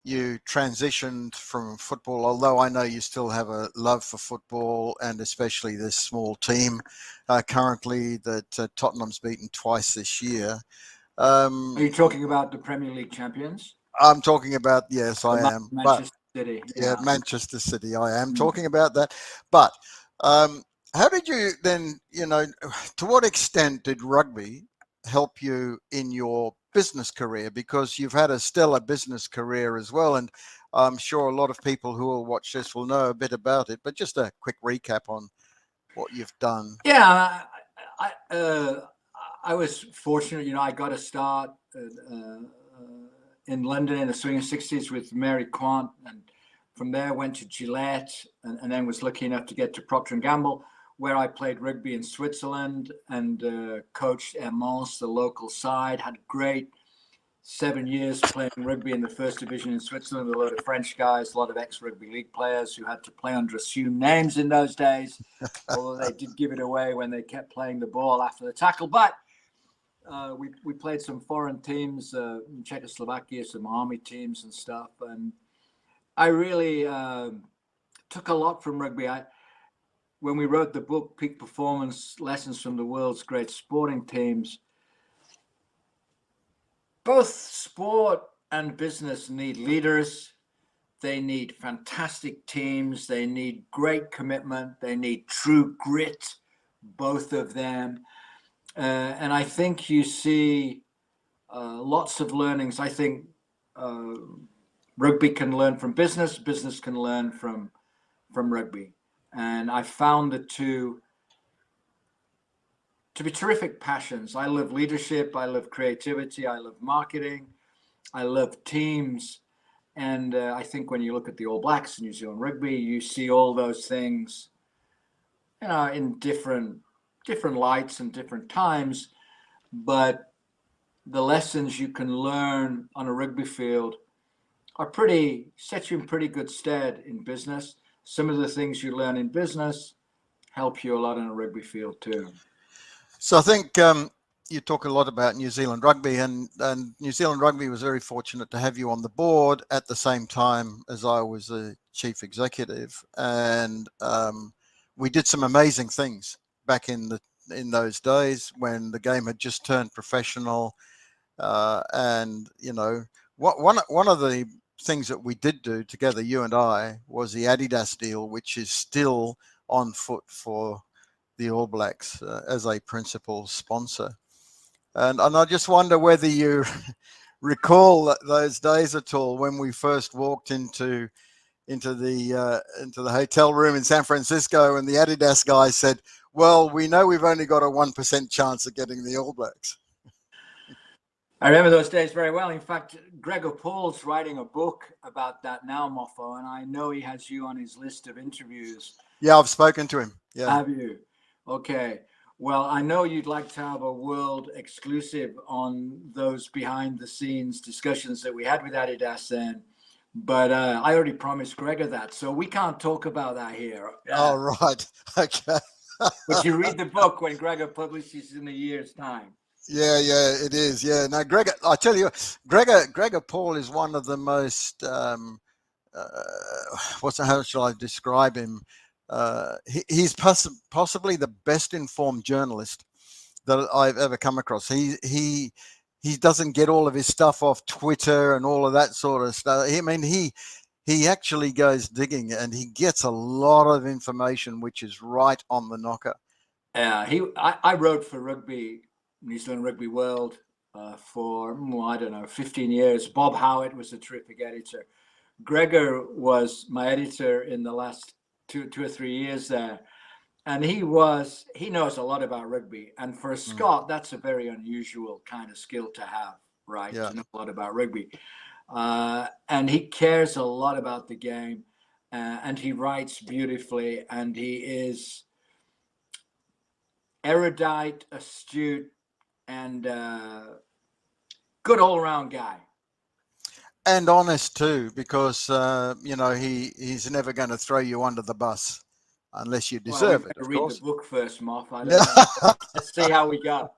you transitioned from football, although I know you still have a love for football and especially this small team currently that Tottenham's beaten twice this year. Are you talking about the Premier League champions? I'm talking about, yes, I am. But Manchester City. yeah, Yeah. Manchester City, I am Mm. talking about that. But how did you then, to what extent did rugby help you in your business career? Because you've had a stellar business career as well. And I'm sure a lot of people who will watch this will know a bit about it. But just a quick recap on what you've done. Yeah, I was fortunate. I got a start in London in the swinging '60s with Mary Quant, and from there went to Gillette, and then was lucky enough to get to Procter and Gamble, where I played rugby in Switzerland and coached Mons, the local side. Had great 7 years playing rugby in the first division in Switzerland with a lot of French guys, a lot of ex-rugby league players who had to play under assumed names in those days, although they did give it away when they kept playing the ball after the tackle. But we played some foreign teams in Czechoslovakia, some army teams and stuff. And I really took a lot from rugby. When we wrote the book, Peak Performance, Lessons from the World's Great Sporting Teams, both sport and business need leaders. They need fantastic teams. They need great commitment. They need true grit, both of them. And I think you see lots of learnings. I think rugby can learn from business. Business can learn from rugby. And I found the two to be terrific passions. I love leadership. I love creativity. I love marketing. I love teams. And I think when you look at the All Blacks in New Zealand rugby, you see all those things, in different lights and different times. But the lessons you can learn on a rugby field set you in pretty good stead in business. Some of the things you learn in business help you a lot on a rugby field too. So I think you talk a lot about New Zealand rugby, and New Zealand rugby was very fortunate to have you on the board at the same time as I was the chief executive, and we did some amazing things back in those days when the game had just turned professional, and one of the things that we did do together, you and I, was the Adidas deal, which is still on foot for the All Blacks as a principal sponsor. And I just wonder whether you recall those days at all when we first walked into the hotel room in San Francisco, and the Adidas guy said, "Well, we know we've only got a 1% chance of getting the All Blacks." I remember those days very well. In fact, Gregor Paul's writing a book about that now, Moffo, and I know he has you on his list of interviews. Yeah, I've spoken to him. Yeah. Have you? Okay. Well, I know you'd like to have a world exclusive on those behind the scenes discussions that we had with Adidas then, but I already promised Gregor that, so we can't talk about that here. Oh, right. Okay. But you read the book when Gregor publishes in a year's time. Yeah, it is. Yeah. Now, Gregor, I tell you, Gregor Paul is one of the most, how shall I describe him? He's possibly the best informed journalist that I've ever come across. He doesn't get all of his stuff off Twitter and all of that sort of stuff. I mean, he actually goes digging, and he gets a lot of information which is right on the knocker. I wrote for New Zealand Rugby World for, I don't know, 15 years. Bob Howitt was a terrific editor. Gregor was my editor in the last two or 3 years there. And he knows a lot about rugby. And for a Scot, that's a very unusual kind of skill to have, right? Yeah. To know a lot about rugby. And he cares a lot about the game. And he writes beautifully. And he is erudite, astute, and good all-around guy. And honest too, because he's never going to throw you under the bus unless you deserve it. Read course. The book first, Moff. I don't know. Let's see how we go.